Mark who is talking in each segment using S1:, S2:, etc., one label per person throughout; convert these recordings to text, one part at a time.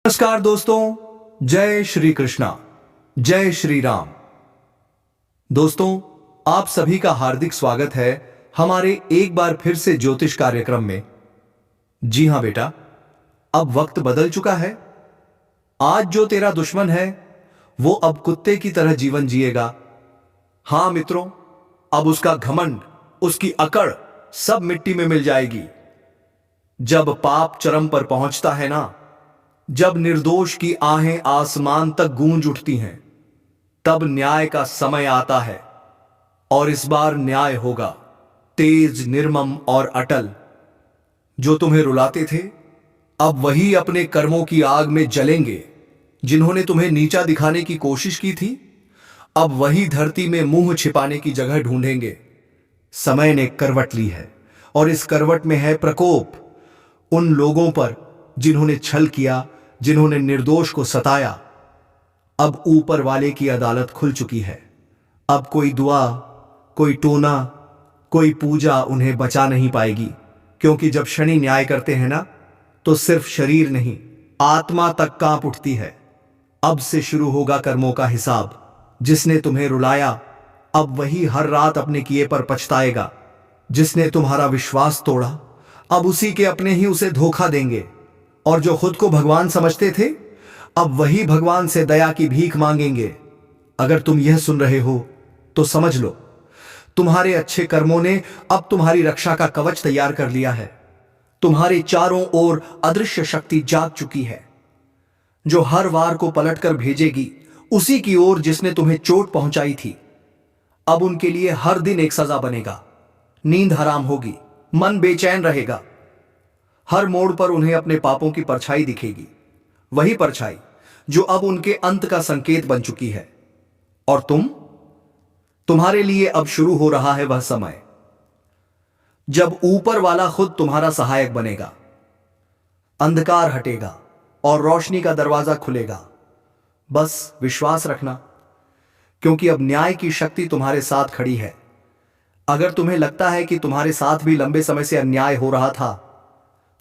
S1: नमस्कार दोस्तों, जय श्री कृष्णा, जय श्री राम। दोस्तों, आप सभी का हार्दिक स्वागत है हमारे एक बार फिर से ज्योतिष कार्यक्रम में। जी हां बेटा, अब वक्त बदल चुका है। आज जो तेरा दुश्मन है वो अब कुत्ते की तरह जीवन जिएगा। हां मित्रों, अब उसका घमंड, उसकी अकड़ सब मिट्टी में मिल जाएगी। जब पाप चरम पर पहुंचता है ना, जब निर्दोष की आहें आसमान तक गूंज उठती हैं, तब न्याय का समय आता है। और इस बार न्याय होगा तेज, निर्मम और अटल। जो तुम्हें रुलाते थे अब वही अपने कर्मों की आग में जलेंगे। जिन्होंने तुम्हें नीचा दिखाने की कोशिश की थी, अब वही धरती में मुंह छिपाने की जगह ढूंढेंगे। समय ने करवट ली है और इस करवट में है प्रकोप उन लोगों पर जिन्होंने छल किया, जिन्होंने निर्दोष को सताया। अब ऊपर वाले की अदालत खुल चुकी है। अब कोई दुआ, कोई टोना, कोई पूजा उन्हें बचा नहीं पाएगी। क्योंकि जब शनि न्याय करते हैं ना, तो सिर्फ शरीर नहीं, आत्मा तक कांप उठती है। अब से शुरू होगा कर्मों का हिसाब। जिसने तुम्हें रुलाया अब वही हर रात अपने किए पर पछताएगा। जिसने तुम्हारा विश्वास तोड़ा अब उसी के अपने ही उसे धोखा देंगे। और जो खुद को भगवान समझते थे अब वही भगवान से दया की भीख मांगेंगे। अगर तुम यह सुन रहे हो तो समझ लो, तुम्हारे अच्छे कर्मों ने अब तुम्हारी रक्षा का कवच तैयार कर लिया है। तुम्हारे चारों ओर अदृश्य शक्ति जाग चुकी है, जो हर वार को पलटकर भेजेगी उसी की ओर जिसने तुम्हें चोट पहुंचाई थी। अब उनके लिए हर दिन एक सजा बनेगा। नींद हराम होगी, मन बेचैन रहेगा। हर मोड़ पर उन्हें अपने पापों की परछाई दिखेगी, वही परछाई जो अब उनके अंत का संकेत बन चुकी है। और तुम्हारे लिए अब शुरू हो रहा है वह समय जब ऊपर वाला खुद तुम्हारा सहायक बनेगा। अंधकार हटेगा और रोशनी का दरवाजा खुलेगा। बस विश्वास रखना, क्योंकि अब न्याय की शक्ति तुम्हारे साथ खड़ी है। अगर तुम्हें लगता है कि तुम्हारे साथ भी लंबे समय से अन्याय हो रहा था,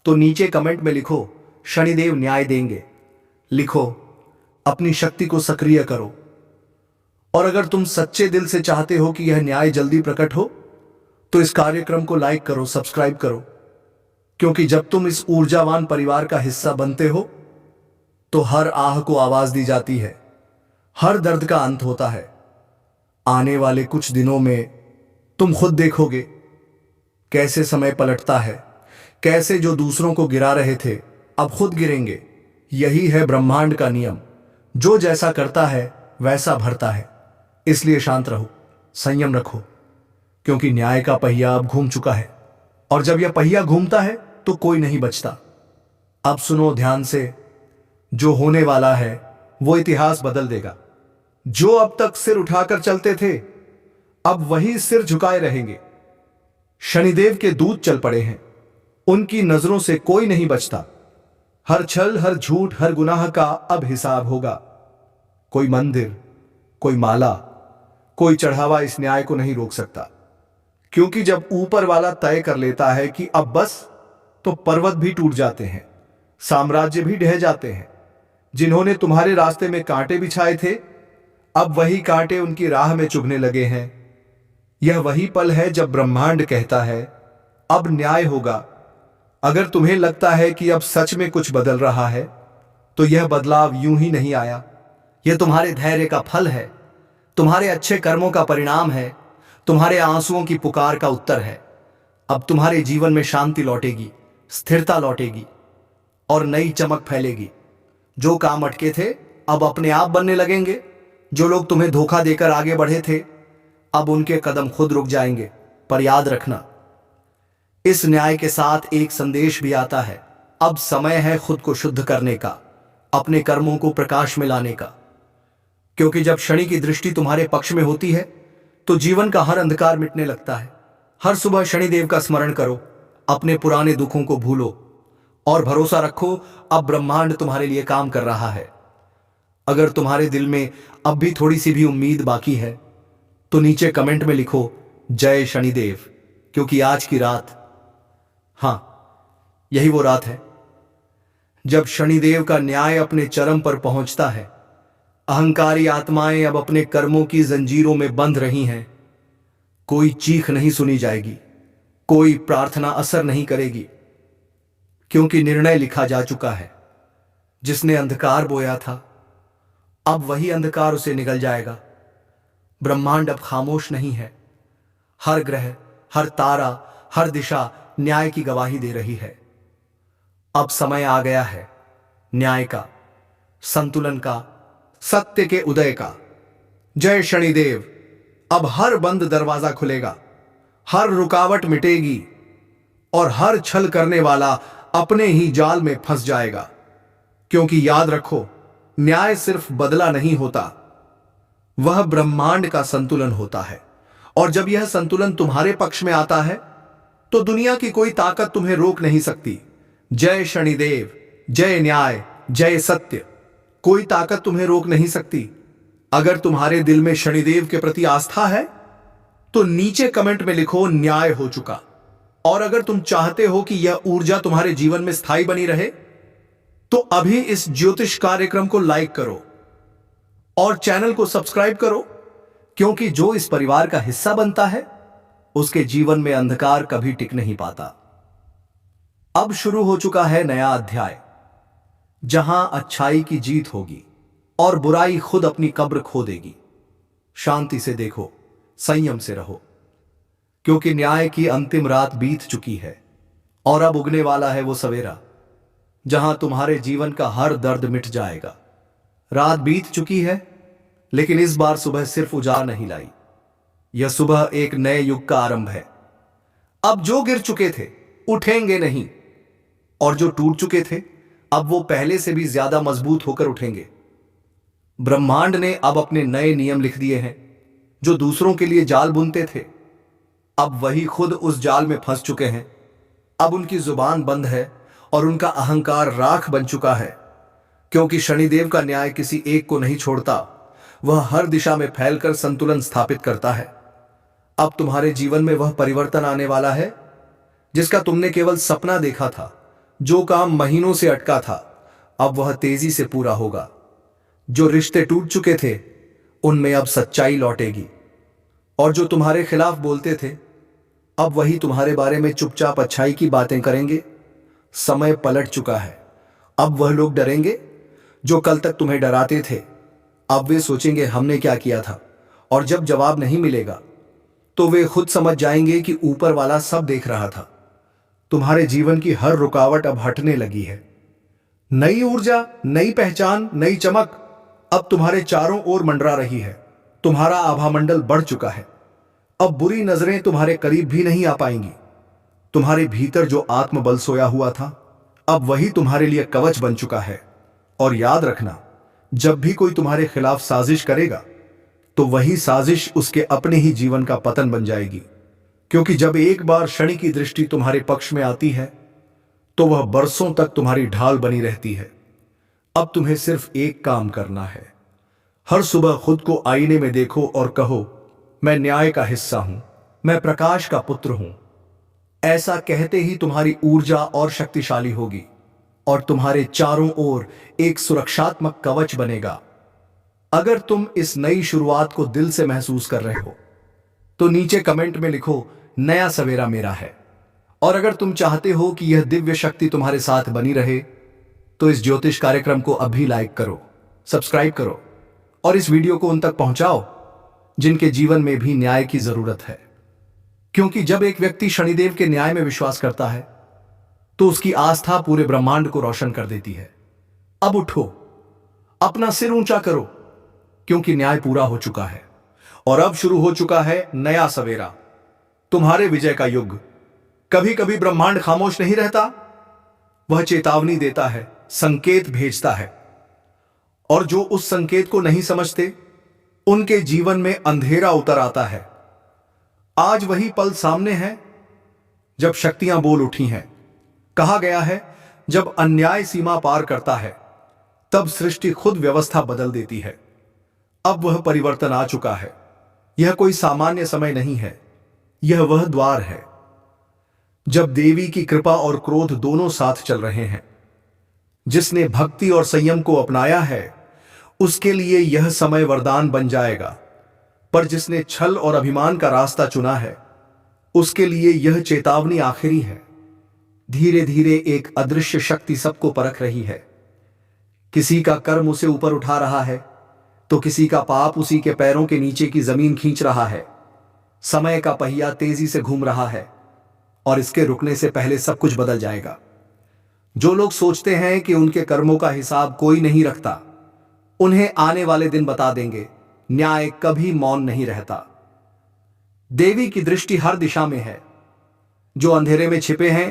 S1: तो नीचे कमेंट में लिखो शनिदेव न्याय देंगे। लिखो, अपनी शक्ति को सक्रिय करो। और अगर तुम सच्चे दिल से चाहते हो कि यह न्याय जल्दी प्रकट हो, तो इस कार्यक्रम को लाइक करो, सब्सक्राइब करो। क्योंकि जब तुम इस ऊर्जावान परिवार का हिस्सा बनते हो तो हर आह को आवाज दी जाती है, हर दर्द का अंत होता है। आने वाले कुछ दिनों में तुम खुद देखोगे कैसे समय पलटता है, कैसे जो दूसरों को गिरा रहे थे अब खुद गिरेंगे। यही है ब्रह्मांड का नियम, जो जैसा करता है वैसा भरता है। इसलिए शांत रहो, संयम रखो, क्योंकि न्याय का पहिया अब घूम चुका है। और जब यह पहिया घूमता है तो कोई नहीं बचता। अब सुनो ध्यान से, जो होने वाला है वो इतिहास बदल देगा। जो अब तक सिर उठाकर चलते थे अब वही सिर झुकाए रहेंगे। शनिदेव के दूत चल पड़े हैं, उनकी नजरों से कोई नहीं बचता। हर छल, हर झूठ, हर गुनाह का अब हिसाब होगा। कोई मंदिर, कोई माला, कोई चढ़ावा इस न्याय को नहीं रोक सकता। क्योंकि जब ऊपर वाला तय कर लेता है कि अब बस, तो पर्वत भी टूट जाते हैं, साम्राज्य भी ढह जाते हैं। जिन्होंने तुम्हारे रास्ते में कांटे बिछाए थे अब वही कांटे उनकी राह में चुभने लगे हैं। यह वही पल है जब ब्रह्मांड कहता है अब न्याय होगा। अगर तुम्हें लगता है कि अब सच में कुछ बदल रहा है, तो यह बदलाव यूं ही नहीं आया। यह तुम्हारे धैर्य का फल है, तुम्हारे अच्छे कर्मों का परिणाम है, तुम्हारे आंसुओं की पुकार का उत्तर है। अब तुम्हारे जीवन में शांति लौटेगी, स्थिरता लौटेगी और नई चमक फैलेगी। जो काम अटके थे अब अपने आप बनने लगेंगे। जो लोग तुम्हें धोखा देकर आगे बढ़े थे अब उनके कदम खुद रुक जाएंगे। पर याद रखना, इस न्याय के साथ एक संदेश भी आता है। अब समय है खुद को शुद्ध करने का, अपने कर्मों को प्रकाश में लाने का। क्योंकि जब शनि की दृष्टि तुम्हारे पक्ष में होती है तो जीवन का हर अंधकार मिटने लगता है। हर सुबह शनिदेव का स्मरण करो, अपने पुराने दुखों को भूलो और भरोसा रखो, अब ब्रह्मांड तुम्हारे लिए काम कर रहा है। अगर तुम्हारे दिल में अब भी थोड़ी सी भी उम्मीद बाकी है तो नीचे कमेंट में लिखो जय शनिदेव। क्योंकि आज की रात, हाँ, यही वो रात है जब शनिदेव का न्याय अपने चरम पर पहुंचता है, अहंकारी आत्माएं अब अपने कर्मों की जंजीरों में बंध रही हैं। कोई चीख नहीं सुनी जाएगी, कोई प्रार्थना असर नहीं करेगी, क्योंकि निर्णय लिखा जा चुका है। जिसने अंधकार बोया था, अब वही अंधकार उसे निगल जाएगा। ब्रह्मांड अब खामोश नहीं है। हर ग्रह, हर तारा, हर दिशा न्याय की गवाही दे रही है। अब समय आ गया है न्याय का, संतुलन का, सत्य के उदय का। जय शनिदेव। अब हर बंद दरवाजा खुलेगा, हर रुकावट मिटेगी और हर छल करने वाला अपने ही जाल में फंस जाएगा। क्योंकि याद रखो, न्याय सिर्फ बदला नहीं होता, वह ब्रह्मांड का संतुलन होता है। और जब यह संतुलन तुम्हारे पक्ष में आता है, तो दुनिया की कोई ताकत तुम्हें रोक नहीं सकती। जय शनिदेव, जय न्याय, जय सत्य। कोई ताकत तुम्हें रोक नहीं सकती। अगर तुम्हारे दिल में शनिदेव के प्रति आस्था है, तो नीचे कमेंट में लिखो न्याय हो चुका। और अगर तुम चाहते हो कि यह ऊर्जा तुम्हारे जीवन में स्थायी बनी रहे, तो अभी इस ज्योतिष कार्यक्रम को लाइक करो और चैनल को सब्सक्राइब करो, क्योंकि जो इस परिवार का हिस्सा बनता है, उसके जीवन में अंधकार कभी टिक नहीं पाता। अब शुरू हो चुका है नया अध्याय, जहां अच्छाई की जीत होगी और बुराई खुद अपनी कब्र खो देगी। शांति से देखो, संयम से रहो, क्योंकि न्याय की अंतिम रात बीत चुकी है और अब उगने वाला है वो सवेरा, जहां तुम्हारे जीवन का हर दर्द मिट जाएगा। रात बीत चुकी है, लेकिन इस बार सुबह सिर्फ उजाला नहीं लाई। यह सुबह एक नए युग का आरंभ है। अब जो गिर चुके थे उठेंगे नहीं, और जो टूट चुके थे अब वो पहले से भी ज्यादा मजबूत होकर उठेंगे। ब्रह्मांड ने अब अपने नए नियम लिख दिए हैं। जो दूसरों के लिए जाल बुनते थे, अब वही खुद उस जाल में फंस चुके हैं। अब उनकी जुबान बंद है और उनका अहंकार राख बन चुका है, क्योंकि शनिदेव का न्याय किसी एक को नहीं छोड़ता, वह हर दिशा में फैलकर संतुलन स्थापित करता है। अब तुम्हारे जीवन में वह परिवर्तन आने वाला है जिसका तुमने केवल सपना देखा था। जो काम महीनों से अटका था, अब वह तेजी से पूरा होगा। जो रिश्ते टूट चुके थे, उनमें अब सच्चाई लौटेगी। और जो तुम्हारे खिलाफ बोलते थे, अब वही तुम्हारे बारे में चुपचाप अच्छाई की बातें करेंगे। समय पलट चुका है। अब वह लोग डरेंगे जो कल तक तुम्हें डराते थे। अब वे सोचेंगे हमने क्या किया था, और जब जवाब नहीं मिलेगा तो वे खुद समझ जाएंगे कि ऊपर वाला सब देख रहा था। तुम्हारे जीवन की हर रुकावट अब हटने लगी है। नई ऊर्जा, नई पहचान, नई चमक अब तुम्हारे चारों ओर मंडरा रही है। तुम्हारा आभामंडल बढ़ चुका है। अब बुरी नजरें तुम्हारे करीब भी नहीं आ पाएंगी। तुम्हारे भीतर जो आत्मबल सोया हुआ था, अब वही तुम्हारे लिए कवच बन चुका है। और याद रखना, जब भी कोई तुम्हारे खिलाफ साजिश करेगा, तो वही साजिश उसके अपने ही जीवन का पतन बन जाएगी। क्योंकि जब एक बार शनि की दृष्टि तुम्हारे पक्ष में आती है, तो वह बरसों तक तुम्हारी ढाल बनी रहती है। अब तुम्हें सिर्फ एक काम करना है। हर सुबह खुद को आईने में देखो और कहो, मैं न्याय का हिस्सा हूं, मैं प्रकाश का पुत्र हूं। ऐसा कहते ही तुम्हारी ऊर्जा और शक्तिशाली होगी और तुम्हारे चारों ओर एक सुरक्षात्मक कवच बनेगा। अगर तुम इस नई शुरुआत को दिल से महसूस कर रहे हो, तो नीचे कमेंट में लिखो, नया सवेरा मेरा है। और अगर तुम चाहते हो कि यह दिव्य शक्ति तुम्हारे साथ बनी रहे, तो इस ज्योतिष कार्यक्रम को अभी लाइक करो, सब्सक्राइब करो और इस वीडियो को उन तक पहुंचाओ जिनके जीवन में भी न्याय की जरूरत है। क्योंकि जब एक व्यक्ति शनिदेव के न्याय में विश्वास करता है, तो उसकी आस्था पूरे ब्रह्मांड को रोशन कर देती है। अब उठो, अपना सिर ऊंचा करो, क्योंकि न्याय पूरा हो चुका है और अब शुरू हो चुका है नया सवेरा, तुम्हारे विजय का युग। कभी कभी ब्रह्मांड खामोश नहीं रहता, वह चेतावनी देता है, संकेत भेजता है। और जो उस संकेत को नहीं समझते, उनके जीवन में अंधेरा उतर आता है। आज वही पल सामने है जब शक्तियां बोल उठी हैं। कहा गया है, जब अन्याय सीमा पार करता है, तब सृष्टि खुद व्यवस्था बदल देती है। अब वह परिवर्तन आ चुका है। यह कोई सामान्य समय नहीं है, यह वह द्वार है जब देवी की कृपा और क्रोध दोनों साथ चल रहे हैं। जिसने भक्ति और संयम को अपनाया है उसके लिए यह समय वरदान बन जाएगा, पर जिसने छल और अभिमान का रास्ता चुना है उसके लिए यह चेतावनी आखिरी है। धीरे धीरे एक अदृश्य शक्ति सबको परख रही है। किसी का कर्म उसे ऊपर उठा रहा है तो किसी का पाप उसी के पैरों के नीचे की जमीन खींच रहा है। समय का पहिया तेजी से घूम रहा है और इसके रुकने से पहले सब कुछ बदल जाएगा। जो लोग सोचते हैं कि उनके कर्मों का हिसाब कोई नहीं रखता, उन्हें आने वाले दिन बता देंगे, न्याय कभी मौन नहीं रहता। देवी की दृष्टि हर दिशा में है। जो अंधेरे में छिपे हैं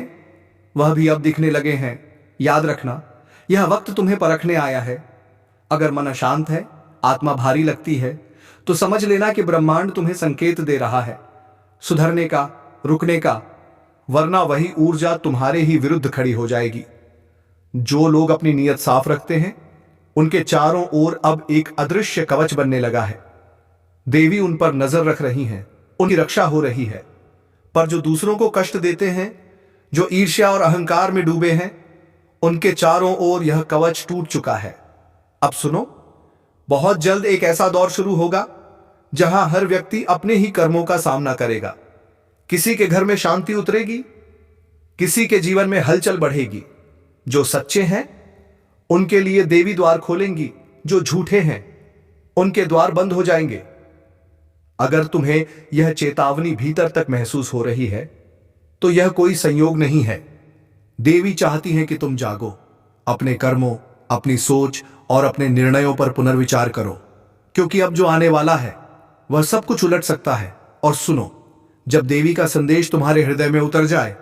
S1: वह भी अब दिखने लगे हैं। याद रखना, यह वक्त तुम्हें परखने आया है। अगर मन अशांत है, आत्मा भारी लगती है, तो समझ लेना कि ब्रह्मांड तुम्हें संकेत दे रहा है सुधरने का, रुकने का, वरना वही ऊर्जा तुम्हारे ही विरुद्ध खड़ी हो जाएगी। जो लोग अपनी नीयत साफ रखते हैं उनके चारों ओर अब एक अदृश्य कवच बनने लगा है। देवी उन पर नजर रख रही हैं, उनकी रक्षा हो रही है। पर जो दूसरों को कष्ट देते हैं, जो ईर्ष्या और अहंकार में डूबे हैं, उनके चारों ओर यह कवच टूट चुका है। अब सुनो, बहुत जल्द एक ऐसा दौर शुरू होगा जहां हर व्यक्ति अपने ही कर्मों का सामना करेगा। किसी के घर में शांति उतरेगी, किसी के जीवन में हलचल बढ़ेगी। जो सच्चे हैं उनके लिए देवी द्वार खोलेंगी, जो झूठे हैं उनके द्वार बंद हो जाएंगे। अगर तुम्हें यह चेतावनी भीतर तक महसूस हो रही है तो यह कोई संयोग नहीं है। देवी चाहती है कि तुम जागो, अपने कर्मों, अपनी सोच और अपने निर्णयों पर पुनर्विचार करो, क्योंकि अब जो आने वाला है वह सब कुछ उलट सकता है। और सुनो, जब देवी का संदेश तुम्हारे हृदय में उतर जाए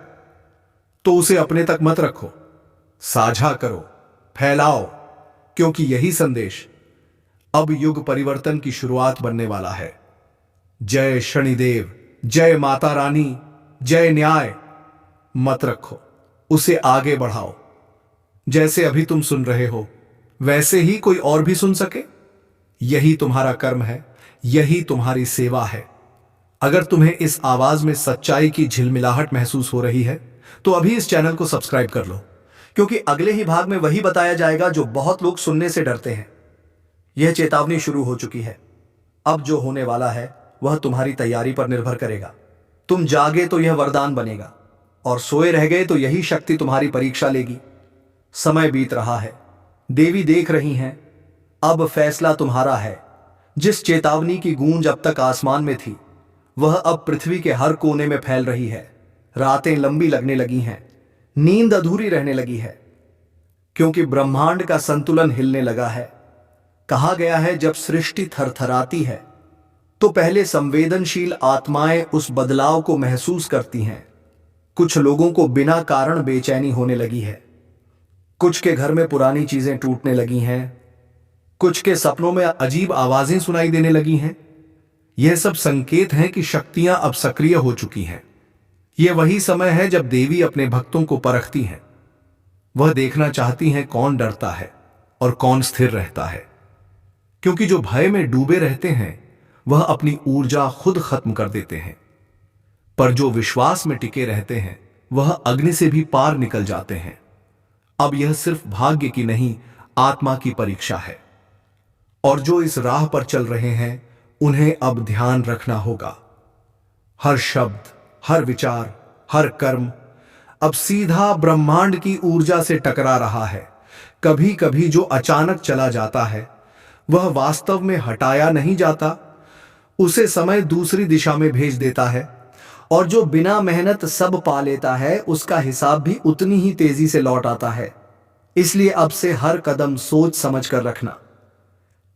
S1: तो उसे अपने तक मत रखो, साझा करो, फैलाओ, क्योंकि यही संदेश अब युग परिवर्तन की शुरुआत बनने वाला है। जय शनिदेव, जय माता रानी, जय न्याय। मत रखो, उसे आगे बढ़ाओ। जैसे अभी तुम सुन रहे हो वैसे ही कोई और भी सुन सके। यही तुम्हारा कर्म है, यही तुम्हारी सेवा है। अगर तुम्हें इस आवाज में सच्चाई की झिलमिलाहट महसूस हो रही है तो अभी इस चैनल को सब्सक्राइब कर लो, क्योंकि अगले ही भाग में वही बताया जाएगा जो बहुत लोग सुनने से डरते हैं। यह चेतावनी शुरू हो चुकी है। अब जो होने वाला है वह तुम्हारी तैयारी पर निर्भर करेगा। तुम जागे तो यह वरदान बनेगा, और सोए रह गए तो यही शक्ति तुम्हारी परीक्षा लेगी। समय बीत रहा है, देवी देख रही हैं, अब फैसला तुम्हारा है। जिस चेतावनी की गूंज अब तक आसमान में थी वह अब पृथ्वी के हर कोने में फैल रही है। रातें लंबी लगने लगी हैं, नींद अधूरी रहने लगी है, क्योंकि ब्रह्मांड का संतुलन हिलने लगा है। कहा गया है, जब सृष्टि थरथराती है तो पहले संवेदनशील आत्माएं उस बदलाव को महसूस करती हैं। कुछ लोगों को बिना कारण बेचैनी होने लगी है, कुछ के घर में पुरानी चीजें टूटने लगी हैं, कुछ के सपनों में अजीब आवाजें सुनाई देने लगी हैं। यह सब संकेत हैं कि शक्तियां अब सक्रिय हो चुकी हैं। यह वही समय है जब देवी अपने भक्तों को परखती हैं। वह देखना चाहती हैं कौन डरता है और कौन स्थिर रहता है, क्योंकि जो भय में डूबे रहते हैं वह अपनी ऊर्जा खुद खत्म कर देते हैं, पर जो विश्वास में टिके रहते हैं वह अग्नि से भी पार निकल जाते हैं। अब यह सिर्फ भाग्य की नहीं, आत्मा की परीक्षा है, और जो इस राह पर चल रहे हैं उन्हें अब ध्यान रखना होगा। हर शब्द, हर विचार, हर कर्म अब सीधा ब्रह्मांड की ऊर्जा से टकरा रहा है। कभी कभी जो अचानक चला जाता है वह वास्तव में हटाया नहीं जाता, उसे समय दूसरी दिशा में भेज देता है। और जो बिना मेहनत सब पा लेता है उसका हिसाब भी उतनी ही तेजी से लौट आता है। इसलिए अब से हर कदम सोच समझ कर रखना,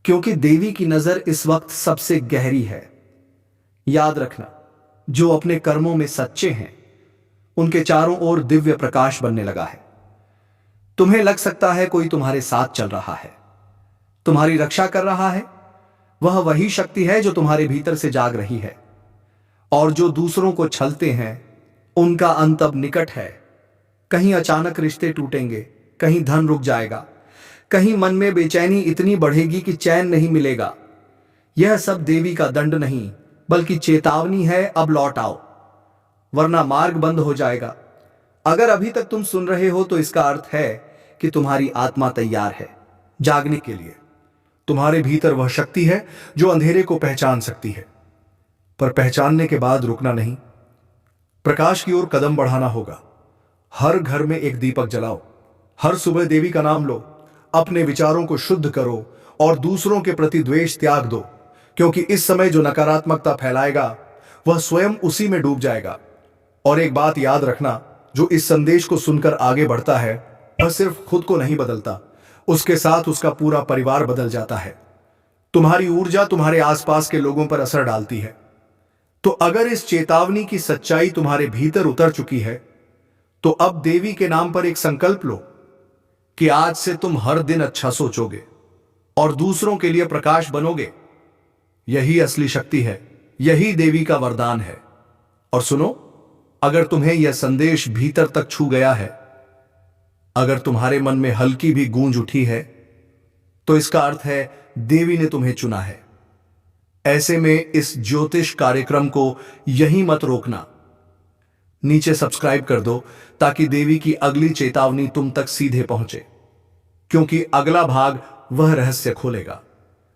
S1: क्योंकि देवी की नजर इस वक्त सबसे गहरी है। याद रखना, जो अपने कर्मों में सच्चे हैं उनके चारों ओर दिव्य प्रकाश बनने लगा है। तुम्हें लग सकता है कोई तुम्हारे साथ चल रहा है, तुम्हारी रक्षा कर रहा है। वह वही शक्ति है जो तुम्हारे भीतर से जाग रही है। और जो दूसरों को छलते हैं उनका अंत अब निकट है। कहीं अचानक रिश्ते टूटेंगे, कहीं धन रुक जाएगा, कहीं मन में बेचैनी इतनी बढ़ेगी कि चैन नहीं मिलेगा। यह सब देवी का दंड नहीं बल्कि चेतावनी है, अब लौट आओ, वरना मार्ग बंद हो जाएगा। अगर अभी तक तुम सुन रहे हो तो इसका अर्थ है कि तुम्हारी आत्मा तैयार है जागने के लिए। तुम्हारे भीतर वह शक्ति है जो अंधेरे को पहचान सकती है, पर पहचानने के बाद रुकना नहीं, प्रकाश की ओर कदम बढ़ाना होगा। हर घर में एक दीपक जलाओ, हर सुबह देवी का नाम लो, अपने विचारों को शुद्ध करो और दूसरों के प्रति द्वेष त्याग दो, क्योंकि इस समय जो नकारात्मकता फैलाएगा वह स्वयं उसी में डूब जाएगा। और एक बात याद रखना, जो इस संदेश को सुनकर आगे बढ़ता है वह सिर्फ खुद को नहीं बदलता, उसके साथ उसका पूरा परिवार बदल जाता है। तुम्हारी ऊर्जा तुम्हारे आसपास के लोगों पर असर डालती है। तो अगर इस चेतावनी की सच्चाई तुम्हारे भीतर उतर चुकी है तो अब देवी के नाम पर एक संकल्प लो कि आज से तुम हर दिन अच्छा सोचोगे और दूसरों के लिए प्रकाश बनोगे। यही असली शक्ति है, यही देवी का वरदान है। और सुनो, अगर तुम्हें यह संदेश भीतर तक छू गया है, अगर तुम्हारे मन में हल्की भी गूंज उठी है, तो इसका अर्थ है देवी ने तुम्हें चुना है। ऐसे में इस ज्योतिष कार्यक्रम को यहीं मत रोकना। नीचे सब्सक्राइब कर दो ताकि देवी की अगली चेतावनी तुम तक सीधे पहुंचे, क्योंकि अगला भाग वह रहस्य खोलेगा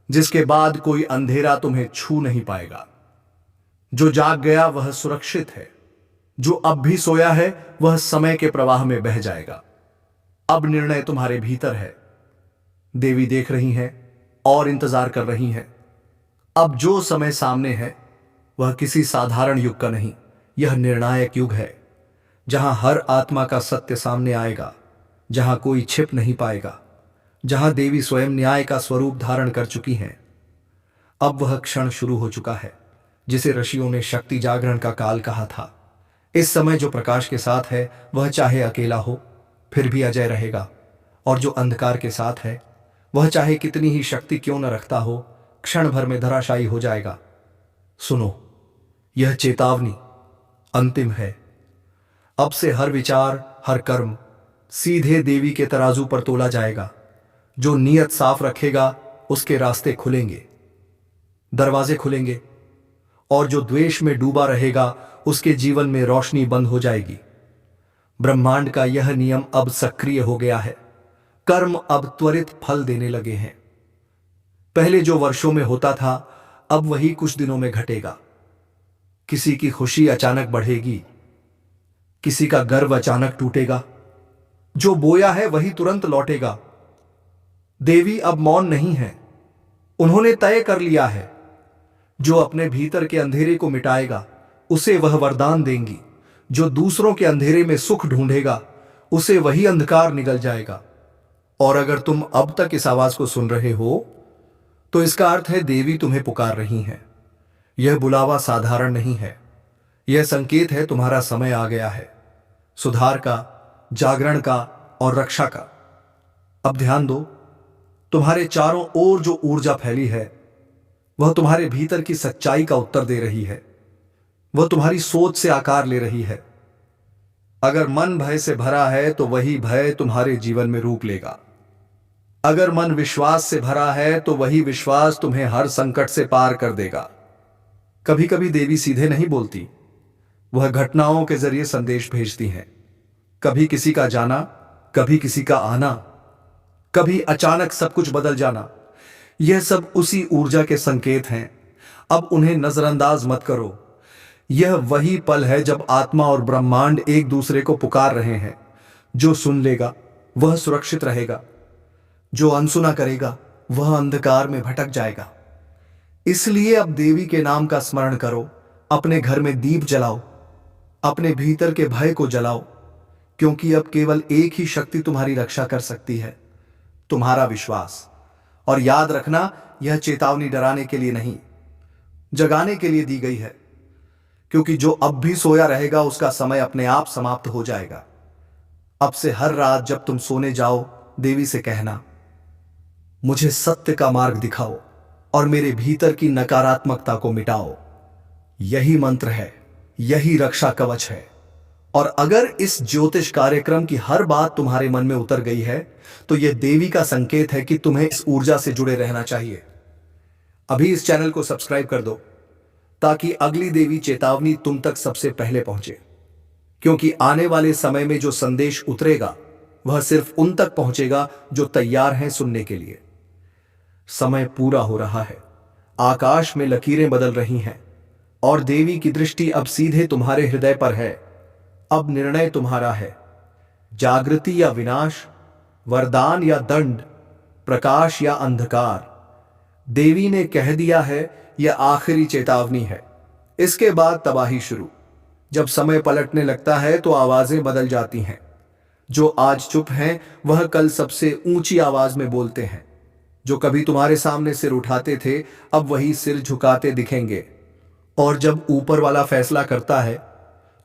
S1: जिसके बाद कोई अंधेरा तुम्हें छू नहीं पाएगा। जो जाग गया वह सुरक्षित है, जो अब भी सोया है वह समय के प्रवाह में बह जाएगा। अब निर्णय तुम्हारे भीतर है। देवी देख रही है और इंतजार कर रही है। अब जो समय सामने है वह किसी साधारण युग का नहीं, यह निर्णायक युग है, जहां हर आत्मा का सत्य सामने आएगा, जहां कोई छिप नहीं पाएगा, जहां देवी स्वयं न्याय का स्वरूप धारण कर चुकी हैं। अब वह क्षण शुरू हो चुका है जिसे ऋषियों ने शक्ति जागरण का काल कहा था। इस समय जो प्रकाश के साथ है वह चाहे अकेला हो फिर भी अजय रहेगा, और जो अंधकार के साथ है वह चाहे कितनी ही शक्ति क्यों न रखता हो, क्षण भर में धराशायी हो जाएगा। सुनो, यह चेतावनी अंतिम है। अब से हर विचार, हर कर्म सीधे देवी के तराजू पर तोला जाएगा। जो नीयत साफ रखेगा उसके रास्ते खुलेंगे, दरवाजे खुलेंगे, और जो द्वेष में डूबा रहेगा उसके जीवन में रोशनी बंद हो जाएगी। ब्रह्मांड का यह नियम अब सक्रिय हो गया है। कर्म अब त्वरित फल देने लगे हैं। पहले जो वर्षों में होता था अब वही कुछ दिनों में घटेगा। किसी की खुशी अचानक बढ़ेगी, किसी का गर्व अचानक टूटेगा। जो बोया है वही तुरंत लौटेगा। देवी अब मौन नहीं है, उन्होंने तय कर लिया है। जो अपने भीतर के अंधेरे को मिटाएगा उसे वह वरदान देंगी। जो दूसरों के अंधेरे में सुख ढूंढेगा उसे वही अंधकार निगल जाएगा। और अगर तुम अब तक इस आवाज को सुन रहे हो तो इसका अर्थ है देवी तुम्हें पुकार रही है। यह बुलावा साधारण नहीं है, यह संकेत है तुम्हारा समय आ गया है, सुधार का, जागरण का और रक्षा का। अब ध्यान दो, तुम्हारे चारों ओर जो ऊर्जा फैली है वह तुम्हारे भीतर की सच्चाई का उत्तर दे रही है। वह तुम्हारी सोच से आकार ले रही है। अगर मन भय से भरा है तो वही भय तुम्हारे जीवन में रूप लेगा। अगर मन विश्वास से भरा है तो वही विश्वास तुम्हें हर संकट से पार कर देगा। कभी कभी देवी सीधे नहीं बोलती, वह घटनाओं के जरिए संदेश भेजती हैं। कभी किसी का जाना, कभी किसी का आना, कभी अचानक सब कुछ बदल जाना। यह सब उसी ऊर्जा के संकेत हैं। अब उन्हें नजरअंदाज मत करो। यह वही पल है जब आत्मा और ब्रह्मांड एक दूसरे को पुकार रहे हैं। जो सुन लेगा वह सुरक्षित रहेगा, जो अनसुना करेगा वह अंधकार में भटक जाएगा। इसलिए अब देवी के नाम का स्मरण करो, अपने घर में दीप जलाओ, अपने भीतर के भय को जलाओ, क्योंकि अब केवल एक ही शक्ति तुम्हारी रक्षा कर सकती है, तुम्हारा विश्वास। और याद रखना, यह चेतावनी डराने के लिए नहीं, जगाने के लिए दी गई है, क्योंकि जो अब भी सोया रहेगा उसका समय अपने आप समाप्त हो जाएगा। अब से हर रात जब तुम सोने जाओ, देवी से कहना, मुझे सत्य का मार्ग दिखाओ और मेरे भीतर की नकारात्मकता को मिटाओ। यही मंत्र है, यही रक्षा कवच है। और अगर इस ज्योतिष कार्यक्रम की हर बात तुम्हारे मन में उतर गई है तो यह देवी का संकेत है कि तुम्हें इस ऊर्जा से जुड़े रहना चाहिए। अभी इस चैनल को सब्सक्राइब कर दो ताकि अगली देवी चेतावनी तुम तक सबसे पहले पहुंचे, क्योंकि आने वाले समय में जो संदेश उतरेगा वह सिर्फ उन तक पहुंचेगा जो तैयार हैं सुनने के लिए। समय पूरा हो रहा है, आकाश में लकीरें बदल रही हैं और देवी की दृष्टि अब सीधे तुम्हारे हृदय पर है। अब निर्णय तुम्हारा है, जागृति या विनाश, वरदान या दंड, प्रकाश या अंधकार। देवी ने कह दिया है, यह आखिरी चेतावनी है, इसके बाद तबाही शुरू। जब समय पलटने लगता है तो आवाजें बदल जाती हैं। जो आज चुप हैं वह कल सबसे ऊंची आवाज में बोलते हैं। जो कभी तुम्हारे सामने सिर उठाते थे अब वही सिर झुकाते दिखेंगे। और जब ऊपर वाला फैसला करता है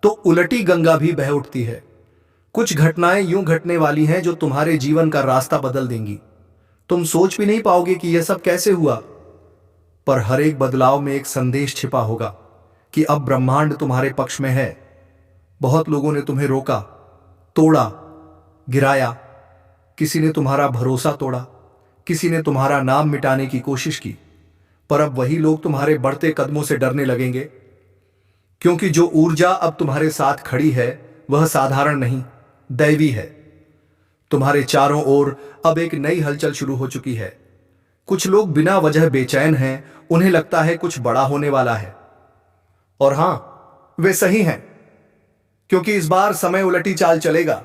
S1: तो उलटी गंगा भी बह उठती है। कुछ घटनाएं यूं घटने वाली हैं जो तुम्हारे जीवन का रास्ता बदल देंगी। तुम सोच भी नहीं पाओगे कि यह सब कैसे हुआ, पर हर एक बदलाव में एक संदेश छिपा होगा कि अब ब्रह्मांड तुम्हारे पक्ष में है। बहुत लोगों ने तुम्हें रोका, तोड़ा, गिराया। किसी ने तुम्हारा भरोसा तोड़ा, किसी ने तुम्हारा नाम मिटाने की कोशिश की, पर अब वही लोग तुम्हारे बढ़ते कदमों से डरने लगेंगे, क्योंकि जो ऊर्जा अब तुम्हारे साथ खड़ी है वह साधारण नहीं, दैवी है। तुम्हारे चारों ओर अब एक नई हलचल शुरू हो चुकी है। कुछ लोग बिना वजह बेचैन हैं, उन्हें लगता है कुछ बड़ा होने वाला है। और हां, वे सही हैं, क्योंकि इस बार समय उलटी चाल चलेगा।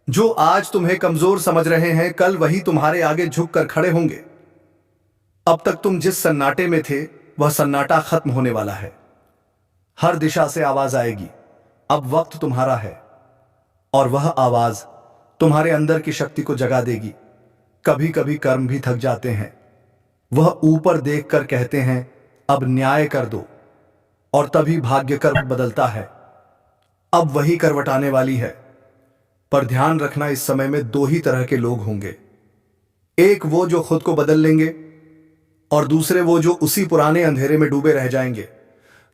S1: जो आज तुम्हें कमजोर समझ रहे हैं कल वही तुम्हारे आगे झुक कर खड़े होंगे। अब तक तुम जिस सन्नाटे में थे वह सन्नाटा खत्म होने वाला है। हर दिशा से आवाज आएगी। अब वक्त तुम्हारा है और वह आवाज तुम्हारे अंदर की शक्ति को जगा देगी। कभी कभी कर्म भी थक जाते हैं। वह ऊपर देखकर कहते हैं अब न्याय कर दो, और तभी भाग्य करवट बदलता है। अब वही करवट आने वाली है। पर ध्यान रखना, इस समय में दो ही तरह के लोग होंगे। एक वो जो खुद को बदल लेंगे और दूसरे वो जो उसी पुराने अंधेरे में डूबे रह जाएंगे।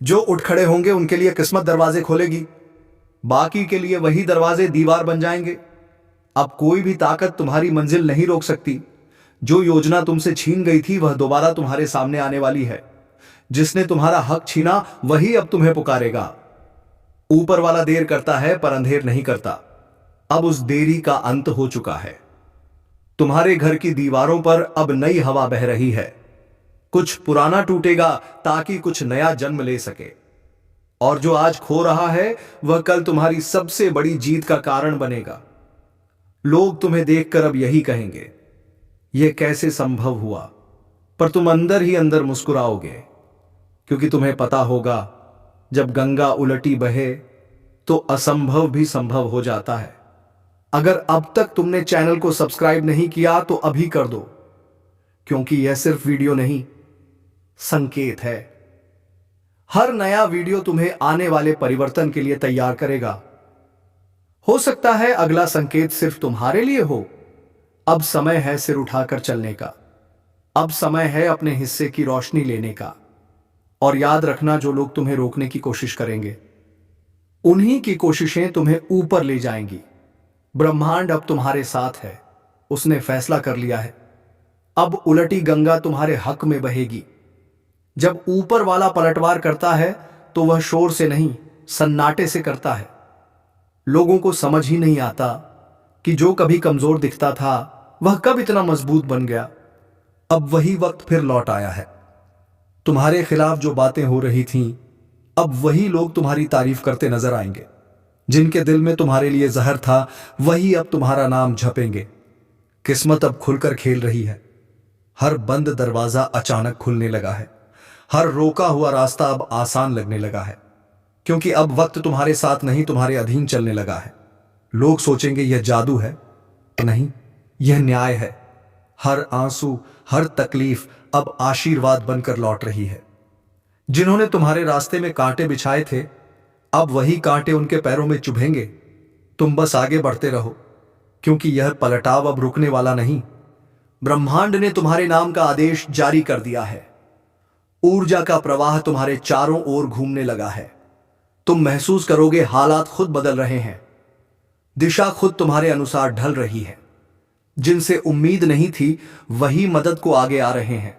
S1: जो उठ खड़े होंगे उनके लिए किस्मत दरवाजे खोलेगी, बाकी के लिए वही दरवाजे दीवार बन जाएंगे। अब कोई भी ताकत तुम्हारी मंजिल नहीं रोक सकती। जो योजना तुमसे छीन गई थी वह दोबारा तुम्हारे सामने आने वाली है। जिसने तुम्हारा हक छीना वही अब तुम्हें पुकारेगा। ऊपर वाला देर करता है पर अंधेर नहीं करता। अब उस देरी का अंत हो चुका है। तुम्हारे घर की दीवारों पर अब नई हवा बह रही है। कुछ पुराना टूटेगा ताकि कुछ नया जन्म ले सके। और जो आज खो रहा है वह कल तुम्हारी सबसे बड़ी जीत का कारण बनेगा। लोग तुम्हें देखकर अब यही कहेंगे, यह कैसे संभव हुआ, पर तुम अंदर ही अंदर मुस्कुराओगे, क्योंकि तुम्हें पता होगा जब गंगा उलटी बहे तो असंभव भी संभव हो जाता है। अगर अब तक तुमने चैनल को सब्सक्राइब नहीं किया तो अभी कर दो, क्योंकि यह सिर्फ वीडियो नहीं, संकेत है। हर नया वीडियो तुम्हें आने वाले परिवर्तन के लिए तैयार करेगा। हो सकता है अगला संकेत सिर्फ तुम्हारे लिए हो। अब समय है सिर उठाकर चलने का। अब समय है अपने हिस्से की रोशनी लेने का। और याद रखना, जो लोग तुम्हें रोकने की कोशिश करेंगे उन्हीं की कोशिशें तुम्हें ऊपर ले जाएंगी। ब्रह्मांड अब तुम्हारे साथ है, उसने फैसला कर लिया है। अब उलटी गंगा तुम्हारे हक में बहेगी। जब ऊपर वाला पलटवार करता है तो वह शोर से नहीं, सन्नाटे से करता है। लोगों को समझ ही नहीं आता कि जो कभी कमजोर दिखता था वह कब इतना मजबूत बन गया। अब वही वक्त फिर लौट आया है। तुम्हारे खिलाफ जो बातें हो रही थीं, अब वही लोग तुम्हारी तारीफ करते नजर आएंगे। जिनके दिल में तुम्हारे लिए जहर था वही अब तुम्हारा नाम झपेंगे। किस्मत अब खुलकर खेल रही है। हर बंद दरवाजा अचानक खुलने लगा है। हर रोका हुआ रास्ता अब आसान लगने लगा है, क्योंकि अब वक्त तुम्हारे साथ नहीं, तुम्हारे अधीन चलने लगा है। लोग सोचेंगे यह जादू है, नहीं, यह न्याय है। हर आंसू, हर तकलीफ अब आशीर्वाद बनकर लौट रही है। जिन्होंने तुम्हारे रास्ते में कांटे बिछाए थे, अब वही कांटे उनके पैरों में चुभेंगे। तुम बस आगे बढ़ते रहो, क्योंकि यह पलटाव अब रुकने वाला नहीं। ब्रह्मांड ने तुम्हारे नाम का आदेश जारी कर दिया है। ऊर्जा का प्रवाह तुम्हारे चारों ओर घूमने लगा है। तुम महसूस करोगे हालात खुद बदल रहे हैं। दिशा खुद तुम्हारे अनुसार ढल रही है। जिनसे उम्मीद नहीं थी वही मदद को आगे आ रहे हैं,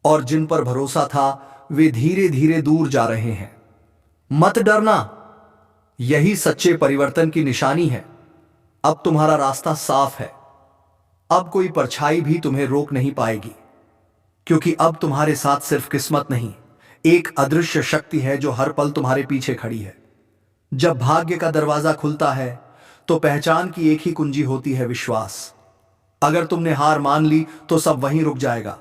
S1: और जिन पर भरोसा था वे धीरे धीरे दूर जा रहे हैं। मत डरना, यही सच्चे परिवर्तन की निशानी है। अब तुम्हारा रास्ता साफ है। अब कोई परछाई भी तुम्हें रोक नहीं पाएगी, क्योंकि अब तुम्हारे साथ सिर्फ किस्मत नहीं, एक अदृश्य शक्ति है जो हर पल तुम्हारे पीछे खड़ी है। जब भाग्य का दरवाजा खुलता है तो पहचान की एक ही कुंजी होती है, विश्वास। अगर तुमने हार मान ली तो सब वहीं रुक जाएगा,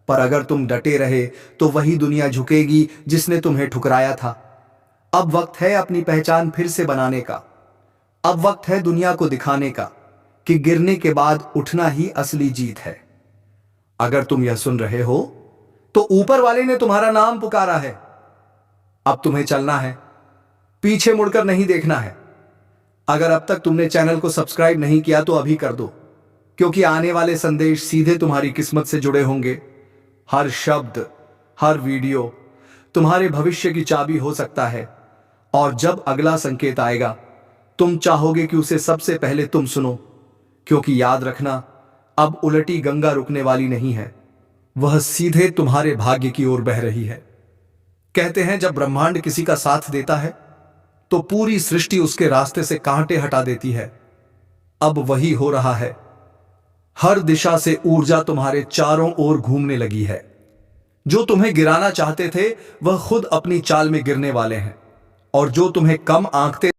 S1: पर अगर तुम डटे रहे तो वही दुनिया झुकेगी जिसने तुम्हें ठुकराया था। अब वक्त है अपनी पहचान फिर से बनाने का। अब वक्त है दुनिया को दिखाने का कि गिरने के बाद उठना ही असली जीत है। अगर तुम यह सुन रहे हो तो ऊपर वाले ने तुम्हारा नाम पुकारा है। अब तुम्हें चलना है, पीछे मुड़कर नहीं देखना है। अगर अब तक तुमने चैनल को सब्सक्राइब नहीं किया तो अभी कर दो, क्योंकि आने वाले संदेश सीधे तुम्हारी किस्मत से जुड़े होंगे। हर शब्द, हर वीडियो तुम्हारे भविष्य की चाबी हो सकता है, और जब अगला संकेत आएगा तुम चाहोगे कि उसे सबसे पहले तुम सुनो। क्योंकि याद रखना, अब उलटी गंगा रुकने वाली नहीं है, वह सीधे तुम्हारे भाग्य की ओर बह रही है। कहते हैं जब ब्रह्मांड किसी का साथ देता है तो पूरी सृष्टि उसके रास्ते से कांटे हटा देती है। अब वही हो रहा है। हर दिशा से ऊर्जा तुम्हारे चारों ओर घूमने लगी है। जो तुम्हें गिराना चाहते थे वह खुद अपनी चाल में गिरने वाले हैं, और जो तुम्हें कम आंकते